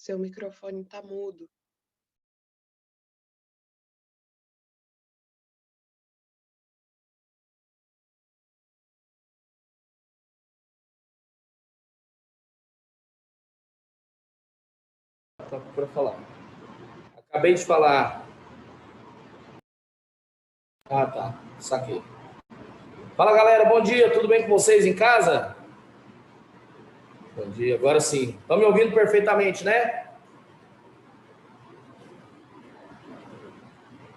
Seu microfone tá mudo. Para falar. Acabei de falar. Ah, tá. Saquei. Fala, galera. Bom dia. Tudo bem com vocês em casa? Bom dia. Agora sim. Estão me ouvindo perfeitamente, né?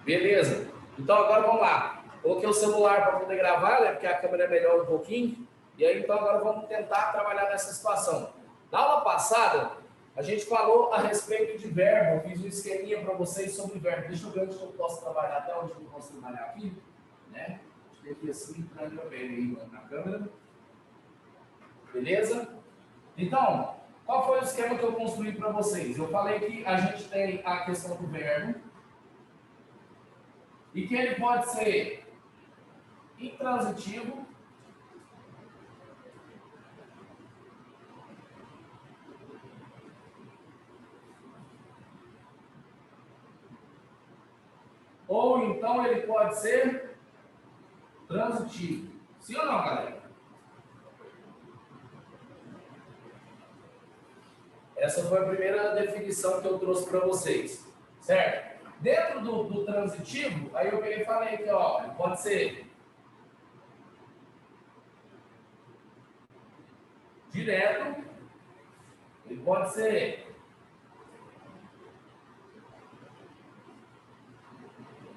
Beleza. Então, agora vamos lá. Coloquei o celular para poder gravar, né? Porque a câmera é melhor um pouquinho. E aí, então, agora vamos tentar trabalhar nessa situação. Na aula passada, a gente falou a respeito de verbo. Eu fiz um esqueminha para vocês sobre verbo. Deixa eu ver onde eu posso trabalhar, até onde eu posso trabalhar aqui, né? Deixa eu ver aqui assim, para eu ver aí na câmera. Beleza? Então, qual foi o esquema que eu construí para vocês? Eu falei que a gente tem a questão do verbo e que ele pode ser intransitivo ou então ele pode ser transitivo. Sim ou não, galera? Essa foi a primeira definição que eu trouxe para vocês, certo? Dentro do transitivo, aí eu peguei e falei aqui, ó, ele pode ser direto, ele pode ser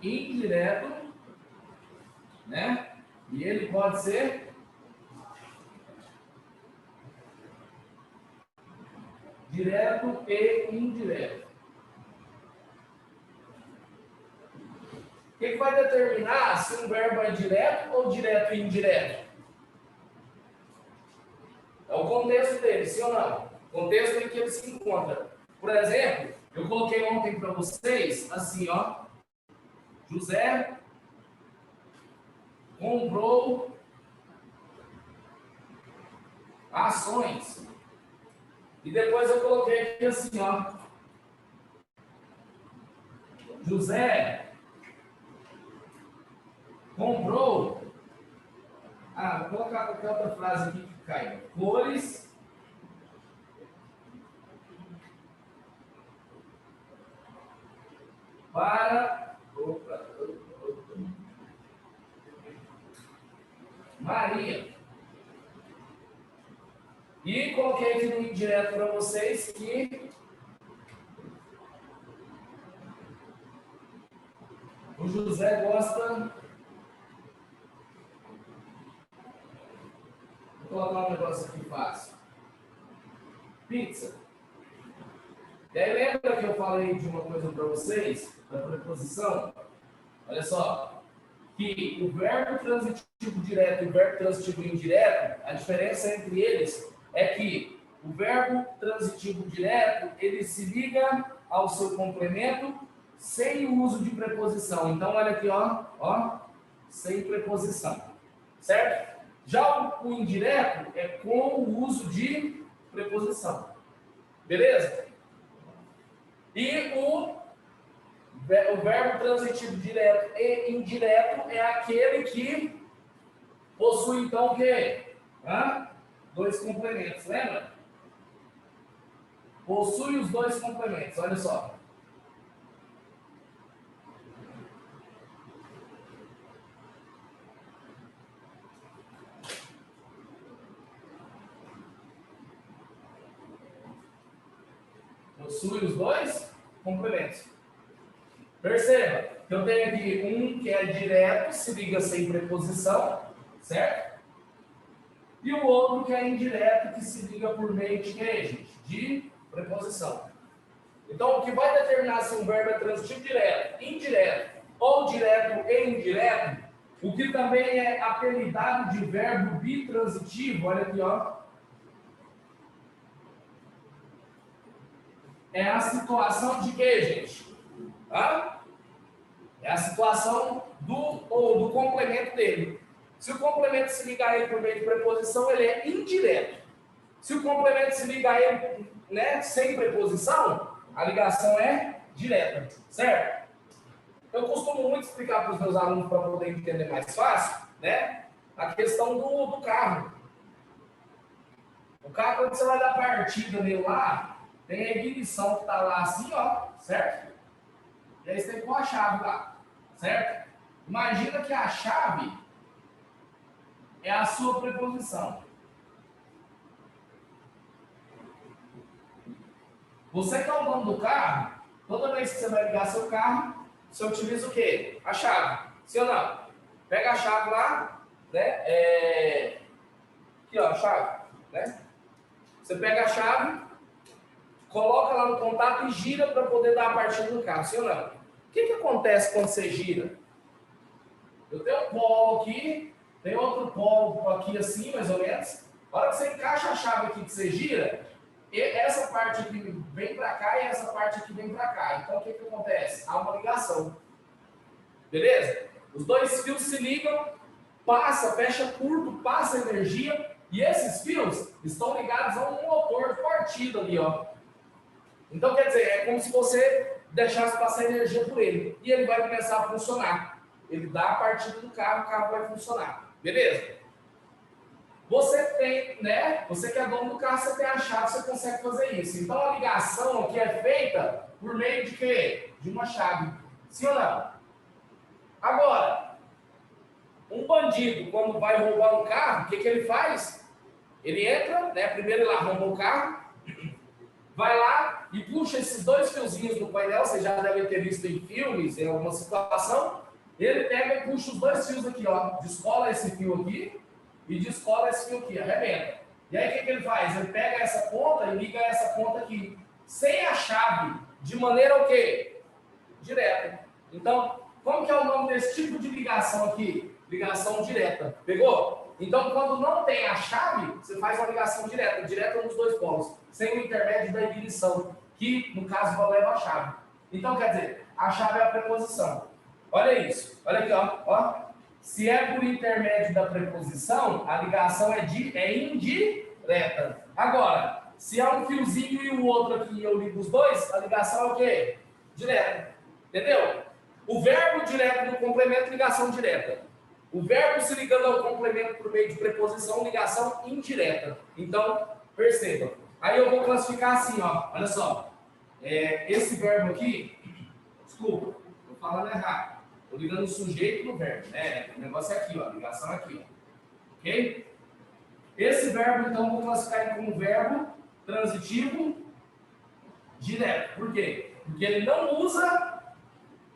indireto, né? E ele pode ser direto e indireto. O que vai determinar se um verbo é direto ou direto e indireto? É o contexto dele, sim ou não? O contexto em que ele se encontra. Por exemplo, eu coloquei ontem para vocês, assim, ó. José comprou ações. E depois eu coloquei aqui assim, ó. José comprou. Ah, vou colocar qualquer outra frase aqui que cai. Flores para Maria. E coloquei aqui no indireto para vocês que o José gosta. Vou colocar um negócio aqui fácil. Pizza. E aí lembra que eu falei de uma coisa para vocês, da preposição? Olha só, que o verbo transitivo direto e o verbo transitivo indireto, a diferença entre eles é que o verbo transitivo direto, ele se liga ao seu complemento sem o uso de preposição. Então, olha aqui, ó, sem preposição, certo? Já o indireto é com o uso de preposição, beleza? E o verbo transitivo direto e indireto é aquele que possui, então, o quê? Dois complementos, lembra? Possui os dois complementos, olha só. Possui os dois complementos. Perceba que eu tenho aqui um que é direto, se liga sem preposição, certo? E o outro que é indireto, que se liga por meio de quê, gente? De preposição. Então, o que vai determinar se um verbo é transitivo direto, indireto ou direto e indireto, o que também é apelidado de verbo bitransitivo, olha aqui, ó, é a situação de quê, gente? É a situação do complemento dele. Se o complemento se ligar a ele por meio de preposição, ele é indireto. Se o complemento se liga a ele, né, sem preposição, a ligação é direta, certo? Eu costumo muito explicar para os meus alunos para poder entender mais fácil, né, a questão do carro. O carro, quando você vai dar partida nele lá, tem a ignição que está lá assim, ó, certo? E aí você tem que pôr a chave lá, certo? Imagina que a chave é a sua preposição. Você que é o dono do carro, toda vez que você vai ligar seu carro, você utiliza o quê? A chave. Sim ou não? Pega a chave lá, né? Aqui, ó, a chave, né? Você pega a chave, coloca lá no contato e gira para poder dar a partida no carro, sim ou não? O que acontece quando você gira? Eu tenho um polo aqui, tem outro polo aqui assim, mais ou menos. A hora que você encaixa a chave aqui que você gira, essa parte aqui vem para cá e essa parte aqui vem para cá. Então, o que acontece? Há uma ligação. Beleza? Os dois fios se ligam, passa, fecha curto, passa energia, e esses fios estão ligados a um motor partido ali, ó. Então, quer dizer, é como se você deixasse passar energia por ele. E ele vai começar a funcionar. Ele dá a partida do carro, o carro vai funcionar. Beleza? Você tem, né? Você que é dono do carro, você tem a chave, você consegue fazer isso. Então, a ligação aqui é feita por meio de quê? De uma chave. Sim ou não? Agora, um bandido, quando vai roubar um carro, o que ele faz? Ele entra, né? Primeiro ele arromba o carro, vai lá e puxa esses dois fiozinhos do painel, vocês já devem ter visto em filmes, em alguma situação. Ele pega e puxa os dois fios aqui, ó. Descola esse fio aqui e descola esse fio aqui, arrebenta. E aí o que ele faz? Ele pega essa ponta e liga essa ponta aqui. Sem a chave, de maneira o quê? Direta. Então, como que é o nome desse tipo de ligação aqui? Ligação direta. Pegou? Então, quando não tem a chave, você faz uma ligação direta. Direta nos dois polos. Sem o intermédio da ignição, que, no caso, leva a chave. Então, quer dizer, a chave é a preposição. Olha isso. Olha aqui, ó. Se é por intermédio da preposição, a ligação é indireta. Agora, se é um fiozinho e o outro aqui e eu ligo os dois, a ligação é o quê? Direta. Entendeu? O verbo direto do complemento, ligação direta. O verbo se ligando ao complemento por meio de preposição, ligação indireta. Então, perceba. Aí eu vou classificar assim, ó. Olha só. Esse verbo aqui, desculpa, estou falando errado. Estou ligando o sujeito no verbo, né? O negócio é aqui, ó. A ligação é aqui, ó. Ok? Esse verbo, então, vou classificar ele como verbo transitivo direto. Por quê? Porque ele não usa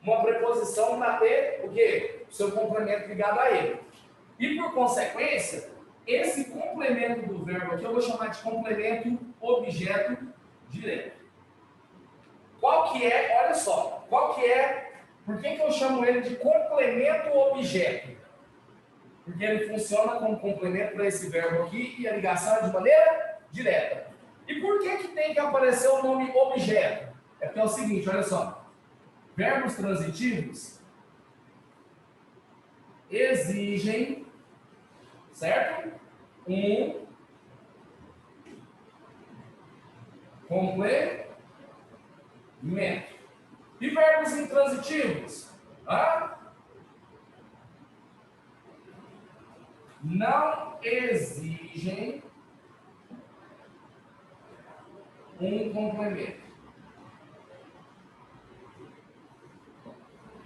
uma preposição para ter o quê? O seu complemento ligado a ele. E, por consequência, esse complemento do verbo aqui eu vou chamar de complemento objeto direto. Qual que é, olha só, qual que é, por que eu chamo ele de complemento objeto? Porque ele funciona como complemento para esse verbo aqui e a ligação é de maneira direta. E por que tem que aparecer o nome objeto? É porque é o seguinte, olha só. Verbos transitivos exigem, certo? Um complemento. E verbos intransitivos? Não exigem um complemento.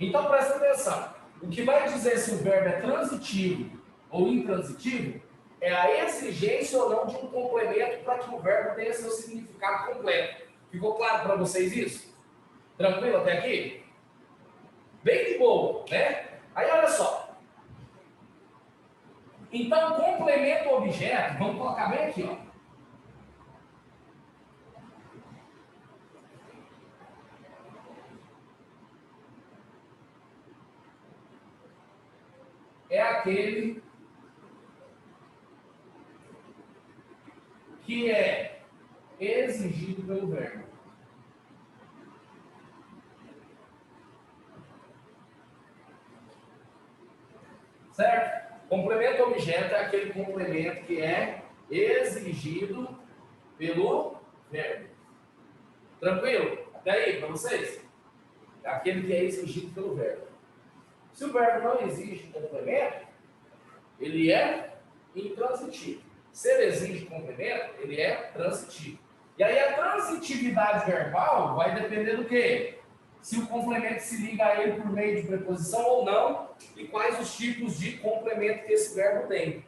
Então, presta atenção. O que vai dizer se o verbo é transitivo ou intransitivo é a exigência ou não de um complemento para que o verbo tenha seu significado completo. Ficou claro para vocês isso? Tranquilo até aqui? Bem de boa, né? Aí, olha só. Então, complemento objeto, vamos colocar bem aqui, ó. É aquele que é exigido pelo verbo. Certo? Complemento objeto é aquele complemento que é exigido pelo verbo. Tranquilo? Até aí, para vocês? É aquele que é exigido pelo verbo. Se o verbo não exige complemento, ele é intransitivo. Se ele exige complemento, ele é transitivo. E aí a transitividade verbal vai depender do quê? Se o complemento se liga a ele por meio de preposição ou não, e quais os tipos de complemento que esse verbo tem.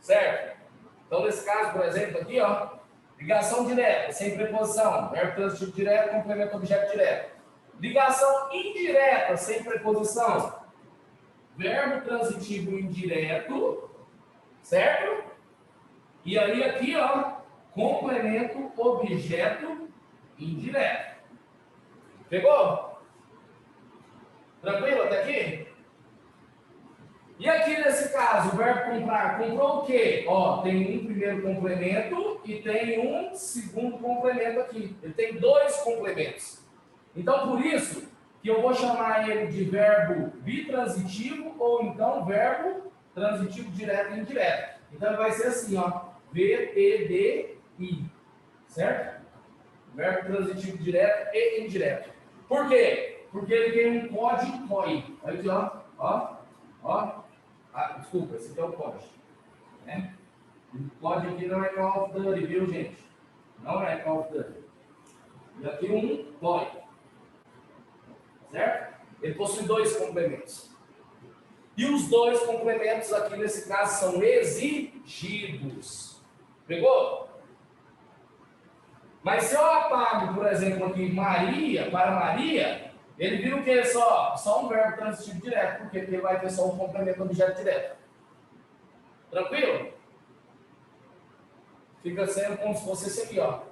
Certo? Então, nesse caso, por exemplo, aqui, ó, ligação direta, sem preposição, verbo transitivo direto, complemento objeto direto. Ligação indireta, sem preposição, verbo transitivo indireto, certo? E aí aqui, ó, complemento objeto indireto. Pegou? Tranquilo até aqui? E aqui nesse caso, o verbo comprar, comprou o quê? Ó, tem um primeiro complemento e tem um segundo complemento aqui. Ele tem dois complementos. Então, por isso que eu vou chamar ele de verbo bitransitivo ou então verbo transitivo direto e indireto. Então, ele vai ser assim, ó, VTDI, certo? Verbo transitivo direto e indireto. Por quê? Porque ele tem um código COI. Olha aqui, ó. Ah, desculpa, esse aqui é o código. Né? O código aqui não é Call of Duty, viu, gente? Não é Call of Duty. E aqui um COI. Certo? Ele possui dois complementos. E os dois complementos aqui, nesse caso, são exigidos. Pegou? Mas se eu apago, por exemplo, aqui Maria para Maria, ele viu que é só um verbo transitivo direto, porque ele vai ter só um complemento objeto direto. Tranquilo? Fica sendo como se fosse esse aqui, ó.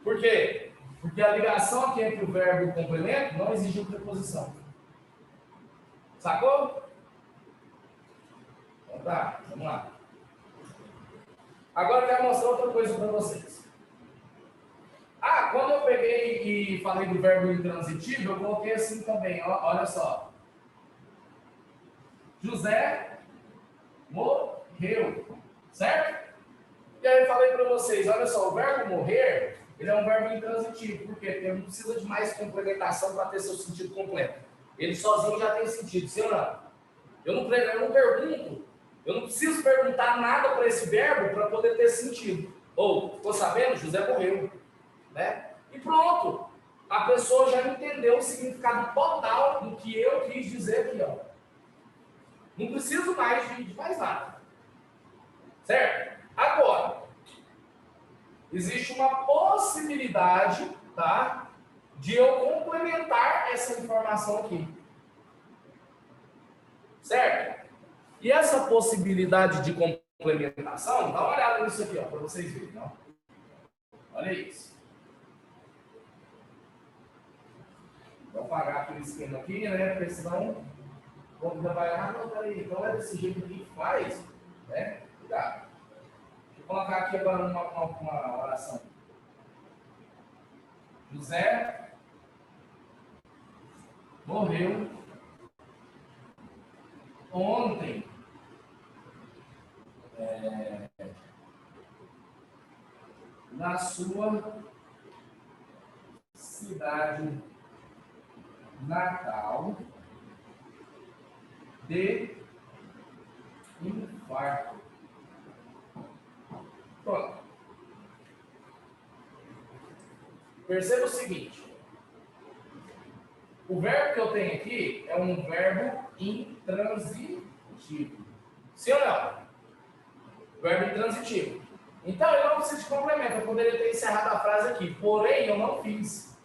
Por quê? Porque a ligação aqui entre o verbo e o complemento não exigiu preposição. Sacou? Então tá, vamos lá. Agora eu quero mostrar outra coisa para vocês. Ah, quando eu peguei e falei do verbo intransitivo, eu coloquei assim também, ó, olha só. José morreu, certo? E aí eu falei para vocês, olha só, o verbo morrer, ele é um verbo intransitivo, por quê? Porque ele não precisa de mais complementação para ter seu sentido completo. Ele sozinho já tem sentido, sim ou não? Eu não pergunto, eu não preciso perguntar nada para esse verbo para poder ter sentido. Ou, ficou sabendo? José morreu. Né? E pronto, a pessoa já entendeu o significado total do que eu quis dizer aqui, ó. Não preciso mais de mais nada, certo? Agora, existe uma possibilidade, tá, de eu complementar essa informação aqui, certo? E essa possibilidade de complementação, dá uma olhada nisso aqui, ó, para vocês verem, ó. Olha isso. Vou apagar aquele esquema aqui, né? Porque senão, quando trabalhar, não, peraí, então é desse jeito que faz, né? Cuidado. Deixa eu colocar aqui agora uma oração. José morreu ontem. Na sua cidade natal de infarto. Pronto. Perceba o seguinte. O verbo que eu tenho aqui é um verbo intransitivo. Sim ou não? Verbo intransitivo. Então, ele não precisa de complemento. Eu poderia ter encerrado a frase aqui. Porém, eu não fiz.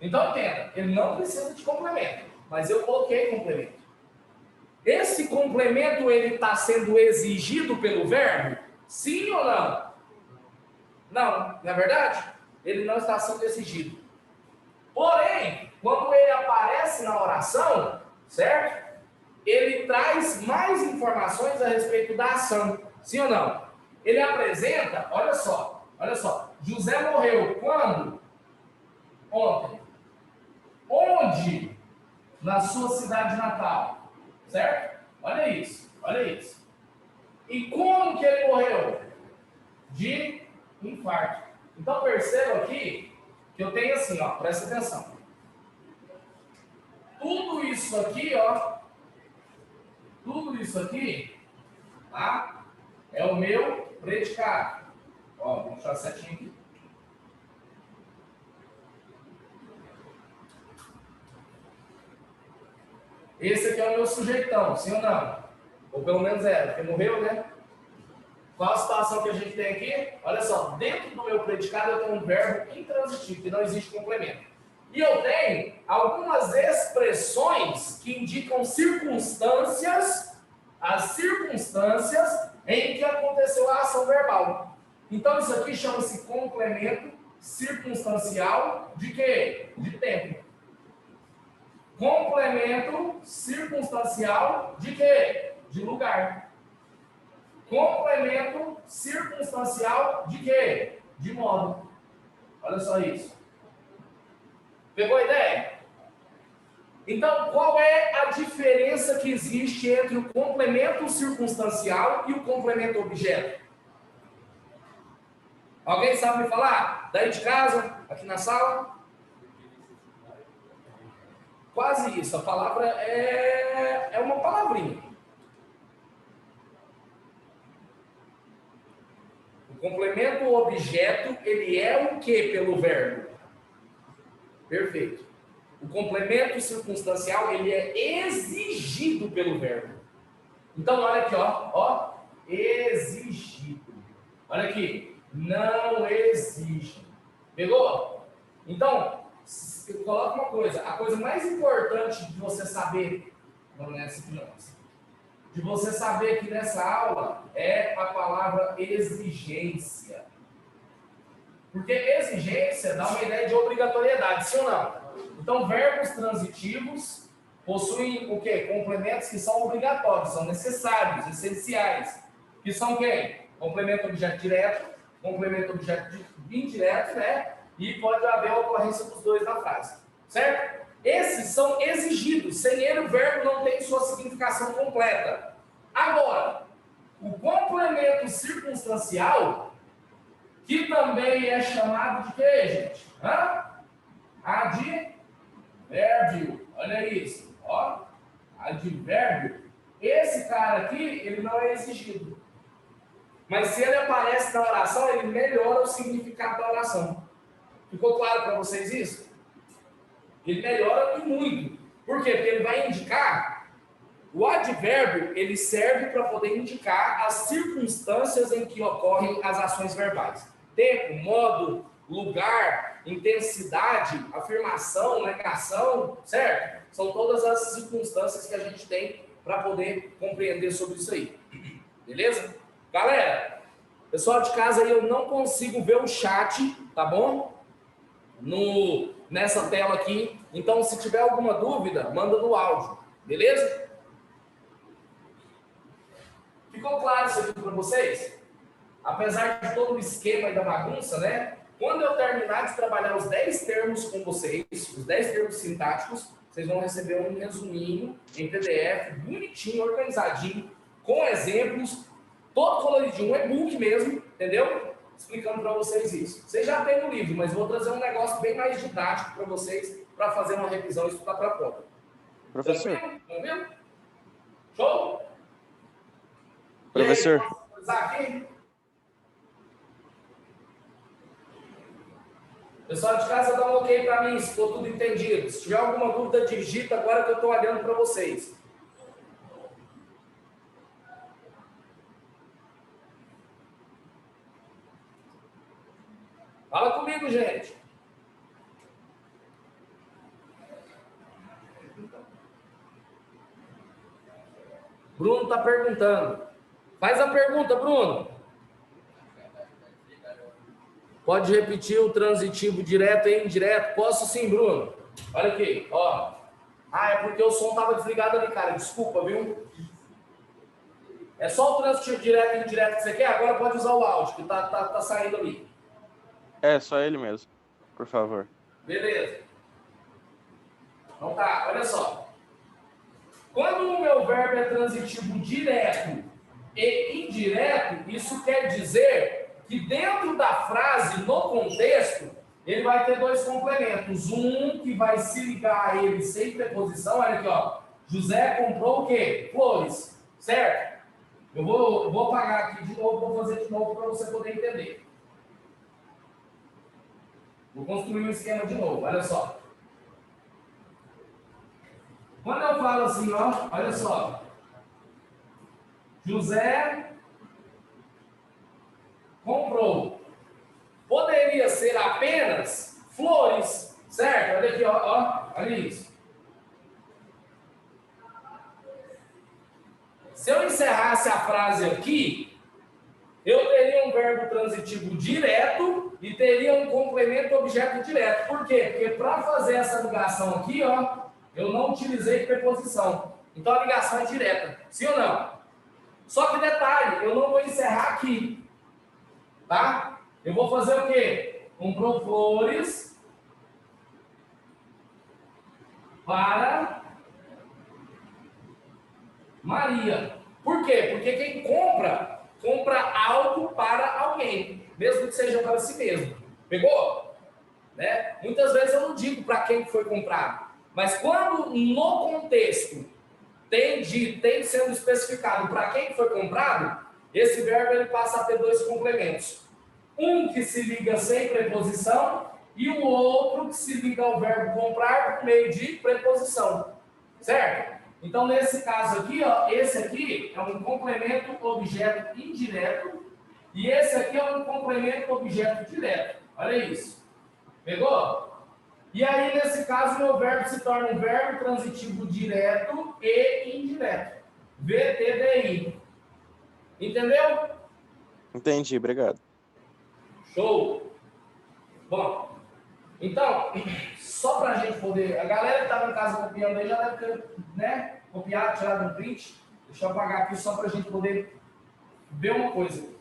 Então, entenda. Ele não precisa de complemento. Mas eu coloquei complemento. Esse complemento, ele está sendo exigido pelo verbo? Sim ou não? Não. Não é verdade? Ele não está sendo exigido. Porém, quando ele aparece na oração, certo? Ele traz mais informações a respeito da ação. Sim ou não? Ele apresenta, olha só. José morreu quando? Ontem. Onde? Na sua cidade natal. Certo? Olha isso. E como que ele morreu? de infarto. Então, perceba aqui que eu tenho assim, ó, presta atenção. Tudo isso aqui, ó, tudo isso aqui, tá? É o meu predicado. Ó, vou mostrar certinho aqui. Esse aqui é o meu sujeitão, sim ou não? Ou pelo menos era, porque morreu, né? Qual a situação que a gente tem aqui? Olha só, dentro do meu predicado eu tenho um verbo intransitivo, que não existe complemento. E eu tenho algumas expressões que indicam circunstâncias, as circunstâncias em que aconteceu a ação verbal. Então isso aqui chama-se complemento circunstancial de quê? De tempo. Complemento circunstancial de quê? De lugar. Complemento circunstancial de quê? De modo. Olha só isso. Pegou a ideia? Então, qual é a diferença que existe entre o complemento circunstancial e o complemento objeto? Alguém sabe me falar? Daí de casa, aqui na sala? Quase isso. A palavra é uma palavrinha. O complemento objeto, ele é o que pelo verbo? Perfeito. O complemento circunstancial, ele é exigido pelo verbo. Então, olha aqui, ó, exigido. Olha aqui, não exige. Pegou? Então, coloca uma coisa. A coisa mais importante de você saber, não é essa aqui não, de você saber aqui nessa aula é a palavra exigência. Porque exigência dá uma ideia de obrigatoriedade, sim ou não? Então, verbos transitivos possuem o quê? Complementos que são obrigatórios, são necessários, essenciais. Que são quem? Complemento objeto direto, complemento objeto indireto, né? E pode haver a ocorrência dos dois na frase. Certo? Esses são exigidos. Sem ele, o verbo não tem sua significação completa. Agora, o complemento circunstancial, que também é chamado de quê, gente? Advérbio. Olha isso. Ó. Advérbio. Esse cara aqui, ele não é exigido. Mas se ele aparece na oração, ele melhora o significado da oração. Ficou claro para vocês isso? Ele melhora muito. Por quê? Porque ele vai indicar... O advérbio, ele serve para poder indicar as circunstâncias em que ocorrem as ações verbais. Tempo, modo, lugar, intensidade, afirmação, negação, certo? São todas as circunstâncias que a gente tem para poder compreender sobre isso aí. Beleza? Galera, pessoal de casa aí, eu não consigo ver o chat, tá bom? Nessa tela aqui. Então, se tiver alguma dúvida, manda no áudio. Beleza? Ficou claro isso aqui para vocês? Apesar de todo o esquema e da bagunça, né? Quando eu terminar de trabalhar os 10 termos com vocês, os 10 termos sintáticos, vocês vão receber um resuminho em PDF, bonitinho, organizadinho, com exemplos, todo coloridinho, um e-book mesmo, entendeu? Explicando para vocês isso. Vocês já têm no livro, mas vou trazer um negócio bem mais didático para vocês, para fazer uma revisão e estudar para a prova. Professor. Tranquilo? Show? Professor. Pessoal de casa, dá um ok para mim, se for tudo entendido. Se tiver alguma dúvida, digita agora que eu estou olhando para vocês. Fala comigo, gente. Bruno está perguntando. Faz a pergunta, Bruno. Pode repetir o transitivo direto e indireto? Posso sim, Bruno. Olha aqui, ó. É porque o som estava desligado ali, cara. Desculpa, viu? É só o transitivo direto e indireto que você quer? Agora pode usar o áudio, que tá saindo ali. É, só ele mesmo. Por favor. Beleza. Então tá, olha só. Quando o meu verbo é transitivo direto e indireto, isso quer dizer que dentro da frase, no contexto, ele vai ter dois complementos. Um que vai se ligar a ele sem preposição. Olha aqui, ó. José comprou o quê? Flores. Certo? Eu vou apagar aqui de novo, vou fazer de novo para você poder entender. Vou construir um esquema de novo, olha só. Quando eu falo assim, ó, olha só. José comprou. Poderia ser apenas flores, certo? Olha aqui, ó, olha isso. Se eu encerrasse a frase aqui, eu teria um verbo transitivo direto e teria um complemento objeto direto. Por quê? Porque para fazer essa ligação aqui, ó, eu não utilizei preposição. Então a ligação é direta. Sim ou não? Só que detalhe, eu não vou encerrar aqui. Tá? Eu vou fazer o quê? Comprou flores para Maria. Por quê? Porque quem compra algo para alguém, mesmo que seja para si mesmo. Pegou? Né? Muitas vezes eu não digo para quem foi comprado, mas quando no contexto tem sendo especificado para quem foi comprado, esse verbo ele passa a ter dois complementos. Um que se liga sem preposição e o outro que se liga ao verbo comprar por meio de preposição. Certo? Então, nesse caso aqui, ó, esse aqui é um complemento objeto indireto e esse aqui é um complemento objeto direto. Olha isso. Pegou? E aí, nesse caso, meu verbo se torna um verbo transitivo direto e indireto. VTDI. Entendeu? Entendi, obrigado. Show! Bom, então, só para a gente poder... A galera que estava em casa copiando aí já deve ter, né, copiado, tirado um print. Deixa eu apagar aqui só para a gente poder ver uma coisa.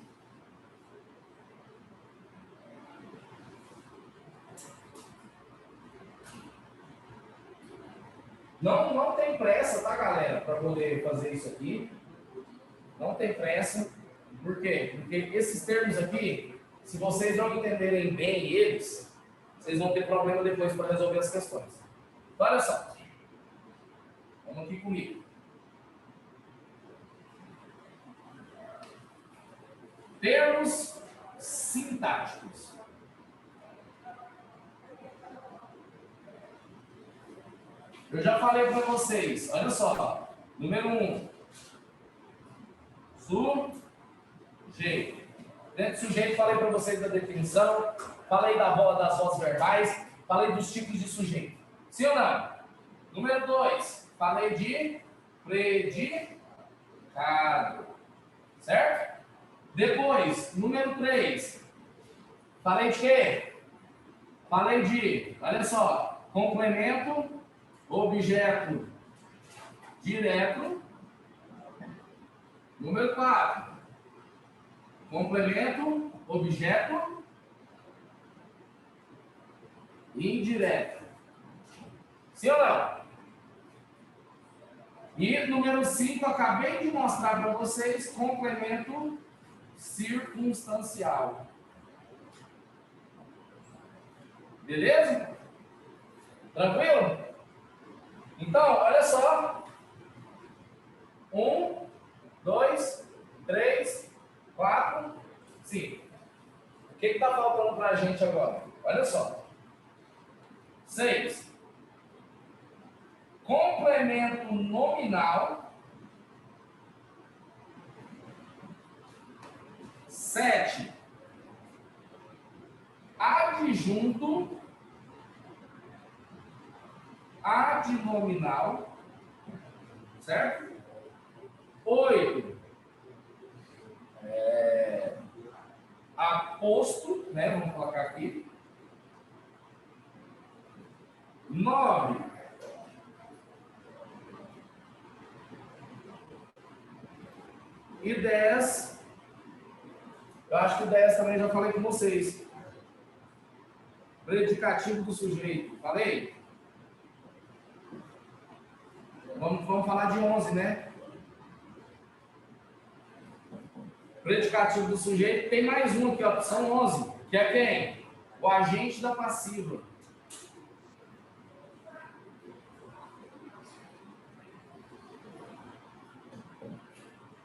Não tem pressa, tá, galera, para poder fazer isso aqui. Não tem pressa. Por quê? Porque esses termos aqui, se vocês não entenderem bem eles, vocês vão ter problema depois para resolver as questões. Então, olha só. Vamos aqui comigo. Termos sintáticos. Eu já falei para vocês, olha só. Número 1. Sujeito. Dentro do sujeito, falei para vocês da definição, falei das vozes verbais, falei dos tipos de sujeito. Sim ou não? Número 2, falei de predicado. Certo? Depois, número 3, falei de quê? Falei de, olha só, complemento, objeto direto. Número 4, complemento, objeto indireto. Sim ou não? E número 5, acabei de mostrar para vocês, complemento circunstancial. Beleza? Tranquilo? Então, olha só. 1, 2, 3, 4, 5. O que está faltando para a gente agora? Olha só. 6. Complemento nominal. 7. Adjunto adnominal. Certo? 8. Aposto, né? Vamos colocar aqui. 9. E 10. Eu acho que o 10 também já falei com vocês. Predicativo do sujeito. Falei? Vamos falar de 11, né? predicativo do sujeito, tem mais um aqui, ó, opção 11, que é quem? O agente da passiva.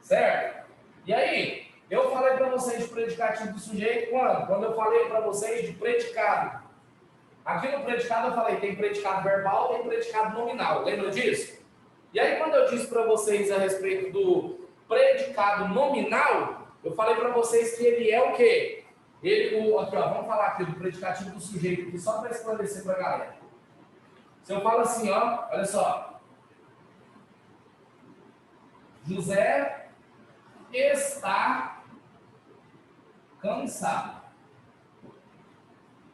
Certo? E aí, eu falei para vocês de predicativo do sujeito quando? Quando eu falei para vocês de predicado. Aqui no predicado eu falei, tem predicado verbal, tem predicado nominal. Lembra disso? E aí, quando eu disse para vocês a respeito do predicado nominal, eu falei para vocês que ele é o quê? Aqui, ó, vamos falar aqui do predicativo do sujeito, aqui, só para esclarecer para a galera. Se eu falo assim, ó, olha só. José está cansado.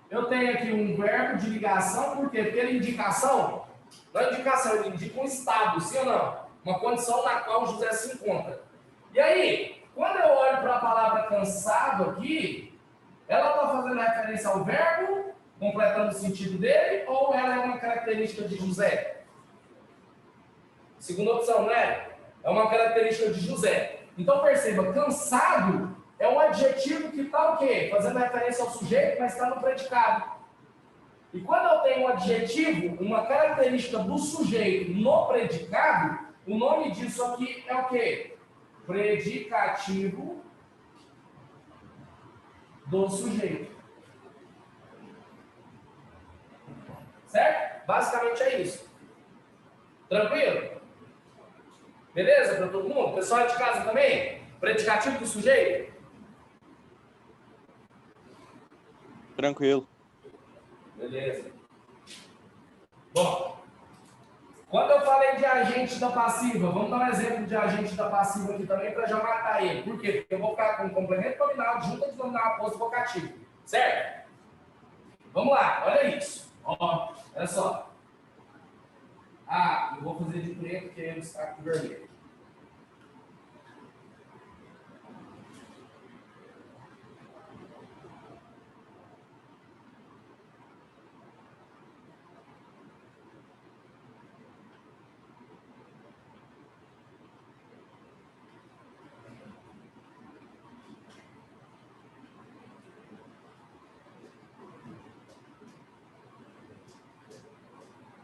Eu tenho aqui um verbo de ligação, por quê? Porque ele indicação, não é indicação, ele indica um estado, sim ou não? Uma condição na qual o José se encontra. E aí, quando eu olho para a palavra cansado aqui, ela está fazendo referência ao verbo, completando o sentido dele, ou ela é uma característica de José? Segunda opção, não é? É uma característica de José. Então perceba, cansado é um adjetivo que está o quê? Fazendo referência ao sujeito, mas está no predicado. E quando eu tenho um adjetivo, uma característica do sujeito no predicado, o nome disso aqui é o quê? Predicativo do sujeito. Certo? Basicamente é isso. Tranquilo? Beleza para todo mundo? Pessoal de casa também? Predicativo do sujeito? Tranquilo. Beleza. Bom, quando eu falei de agente da passiva, vamos dar um exemplo de agente da passiva aqui também para já matar ele. Por quê? Porque eu vou ficar com complemento nominal, junta de nominal, aposto vocativo. Certo? Vamos lá, olha isso. Ó, olha só. Ah, eu vou fazer de preto porque ele está com vermelho.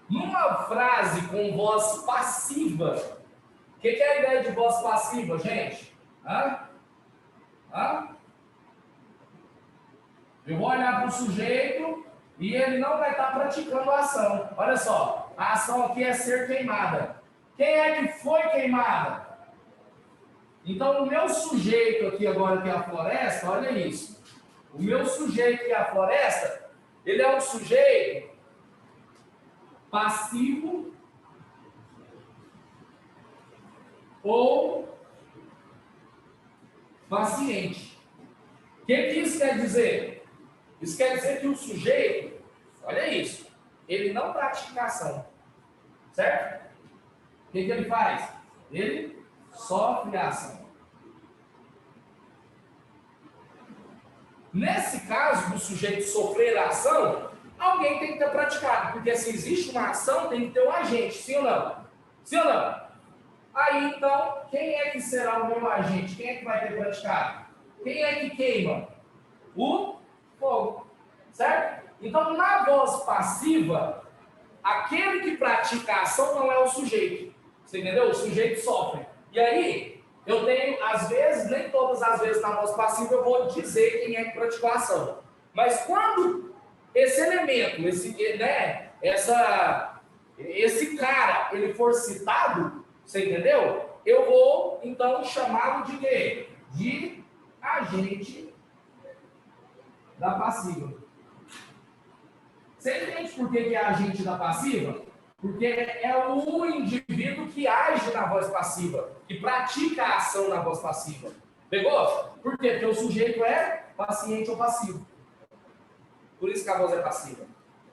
Numa frase com voz passiva, o que é a ideia de voz passiva, gente? Eu vou olhar para o sujeito e ele não vai estar praticando a ação. Olha só, a ação aqui é ser queimada. Quem é que foi queimada? Então, o meu sujeito aqui agora, que é a floresta, olha isso. O meu sujeito, que é a floresta, ele é um sujeito passivo ou paciente. O que isso quer dizer? Isso quer dizer que o sujeito, olha isso, ele não pratica ação, certo? O que ele faz? Ele sofre a ação. Nesse caso do sujeito sofrer a ação, alguém tem que ter praticado, porque se existe uma ação, tem que ter um agente, sim ou não? Sim ou não? Aí, então, quem é que será o meu agente? Quem é que vai ter praticado? Quem é que queima? O fogo, certo? Então, na voz passiva, aquele que pratica a ação não é o sujeito, você entendeu? O sujeito sofre. E aí, eu tenho, às vezes, nem todas as vezes na voz passiva, eu vou dizer quem é que praticou a ação. Mas quando esse elemento, esse cara, ele for citado, você entendeu? Eu vou, então, chamá-lo de quê? De agente da passiva. Você entende por que é agente da passiva? Porque é o indivíduo que age na voz passiva, que pratica a ação na voz passiva. Pegou? Por quê? Porque o sujeito é paciente ou passivo. Por isso que a voz é passiva.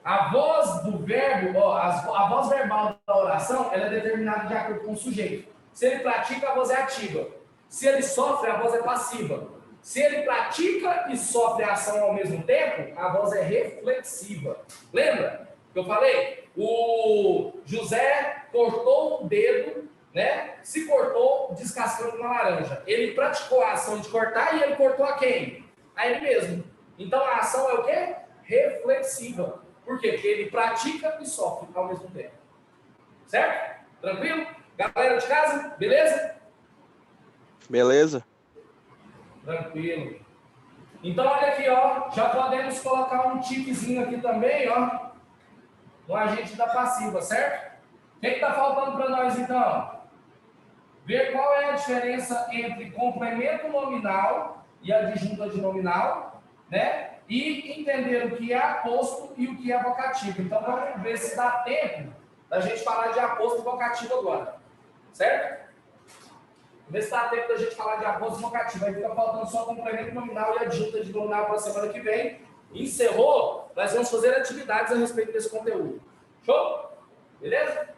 A voz do verbo, a voz verbal da oração, ela é determinada de acordo com o sujeito. Se ele pratica, a voz é ativa. Se ele sofre, a voz é passiva. Se ele pratica e sofre a ação ao mesmo tempo, a voz é reflexiva. Lembra que eu falei? O José cortou o dedo né, se cortou descascando uma laranja. Ele praticou a ação de cortar e ele cortou a quem? A ele mesmo. Então a ação é o quê? Reflexiva. Por quê? Porque ele pratica e sofre ao mesmo tempo. Certo? Tranquilo? Galera de casa, beleza? Beleza? Tranquilo. Então olha aqui, ó, já podemos colocar um tiquezinho aqui também, ó, no agente da passiva, certo? O que está faltando para nós então? Ver qual é a diferença entre complemento nominal e adjunta de nominal, né? E entender o que é aposto e o que é vocativo. Então vamos ver se dá tempo da gente falar de aposto e vocativo agora, certo? Vamos ver se dá tempo da gente falar de aposto e vocativo. Aí fica faltando só complemento nominal e adjunta de nominal para a semana que vem. Encerrou, nós vamos fazer atividades a respeito desse conteúdo. Show? Beleza?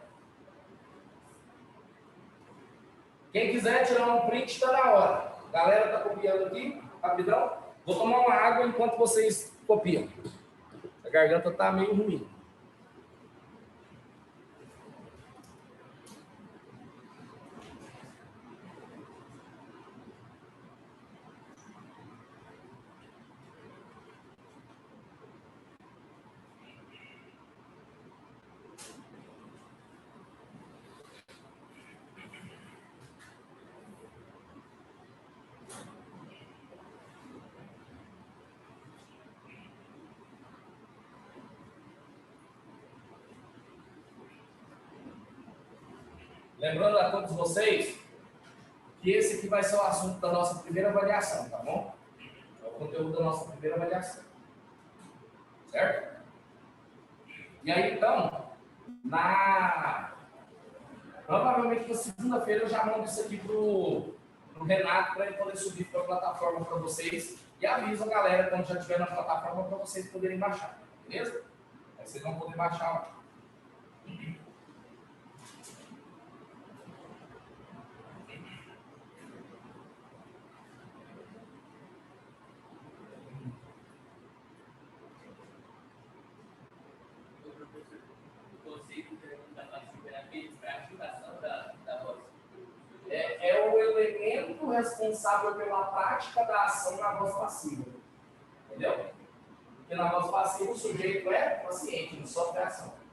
Quem quiser tirar um print, está na hora. A galera está copiando aqui, rapidão. Vou tomar uma água enquanto vocês copiam. A garganta está meio ruim. Lembrando a todos vocês que esse aqui vai ser o assunto da nossa primeira avaliação, tá bom? É o conteúdo da nossa primeira avaliação. Certo? E aí, então, provavelmente na segunda-feira eu já mando isso aqui pro Renato para ele poder subir para a plataforma para vocês e aviso a galera quando já estiver na plataforma para vocês poderem baixar, beleza? Aí vocês vão poder baixar lá. É o elemento responsável pela prática da ação na voz passiva. Entendeu? Porque na voz passiva o sujeito é paciente, não sofre a ação.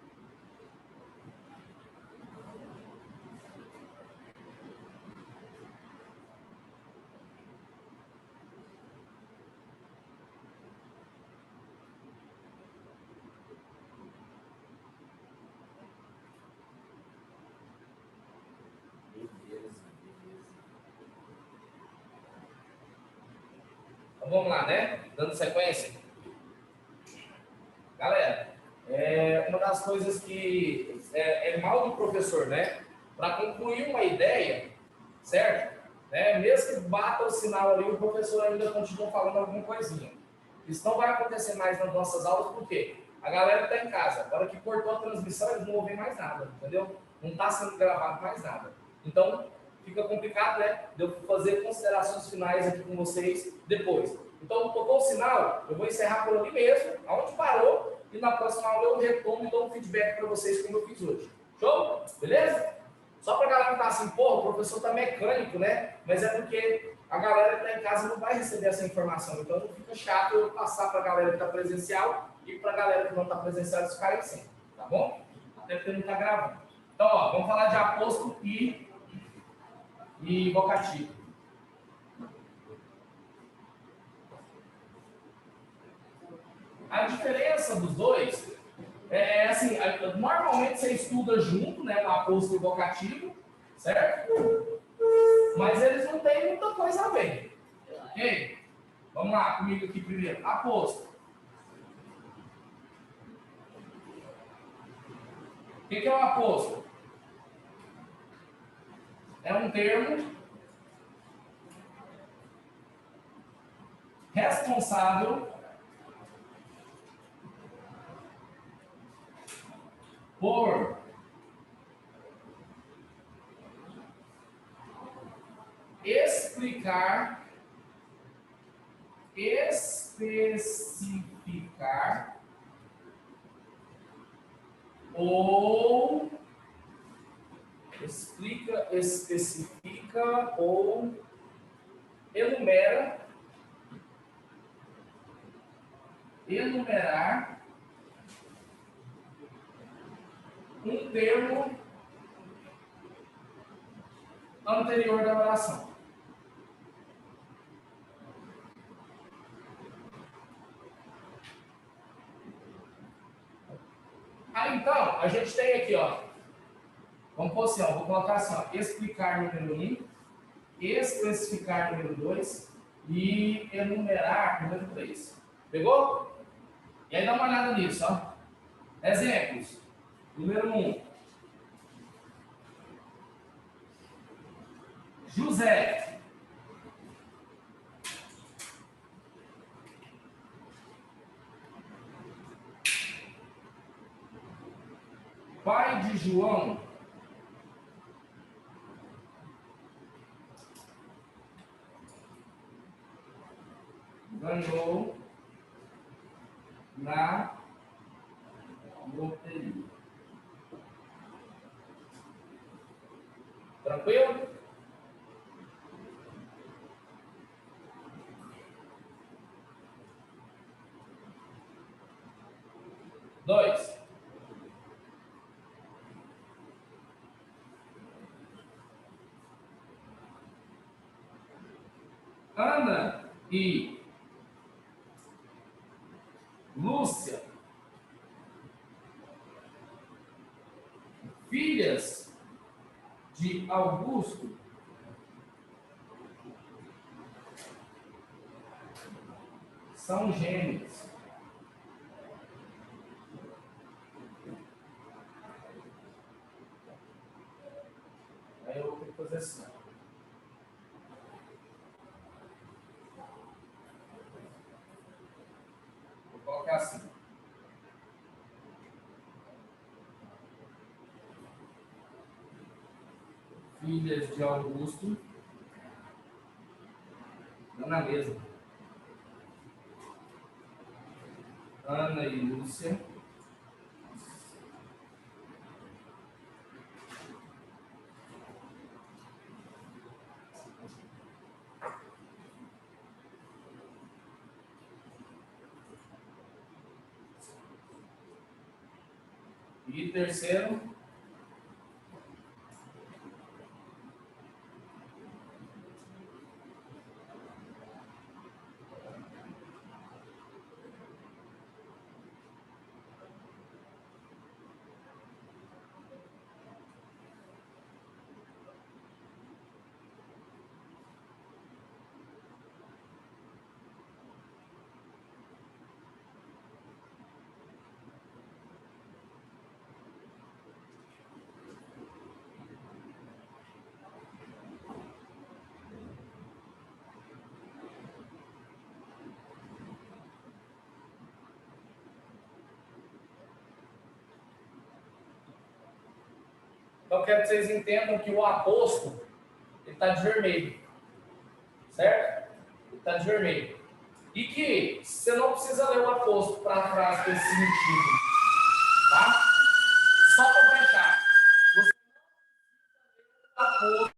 Então vamos lá, né? Dando sequência. Galera, uma das coisas que é mal do professor, né? Para concluir uma ideia, certo? Né? Mesmo que bata o sinal ali, o professor ainda continua falando alguma coisinha. Isso não vai acontecer mais nas nossas aulas, por quê? A galera está em casa. Na hora que cortou a transmissão, eles não ouvem mais nada, entendeu? Não está sendo gravado mais nada. Então, fica complicado, né? De eu fazer considerações finais aqui com vocês depois. Então, tocou o sinal, eu vou encerrar por ali mesmo, aonde parou, e na próxima aula eu retomo e dou um feedback para vocês como eu fiz hoje. Show? Beleza? Só para a galera que está assim, pô, o professor está mecânico, né? Mas é porque a galera que está em casa não vai receber essa informação. Então, não fica chato eu passar para a galera que está presencial e para a galera que não está presencial eles ficarem sem. Tá bom? Até porque não está gravando. Então, ó, vamos falar de aposto e vocativo. A diferença dos dois é assim, normalmente você estuda junto, né, o aposto e o vocativo, certo? Mas eles não têm muita coisa a ver. Ok? Vamos lá comigo aqui primeiro. Aposto. O que é o aposto? É um termo responsável por explicar, especificar ou explica, especifica ou enumerar um termo anterior da oração. Então, a gente tem aqui, ó, vamos pôr assim, ó, vou colocar assim, ó, explicar número 1, especificar número 2 e enumerar número 3. Pegou? E aí dá uma olhada nisso, ó. Exemplos. Número 1. José. Pai de João. Ganhou na loteria. Tranquilo? Dois. Ana e Lúcia, filhas de Augusto, são gêmeos. Aí eu vou ter que fazer assim. Vou colocar assim. Filhas de Augusto, não na mesma. Ana e Lúcia. E terceiro, então quero que vocês entendam que o aposto ele está de vermelho, certo? Ele está de vermelho. E que você não precisa ler o aposto para a frase ter sentido.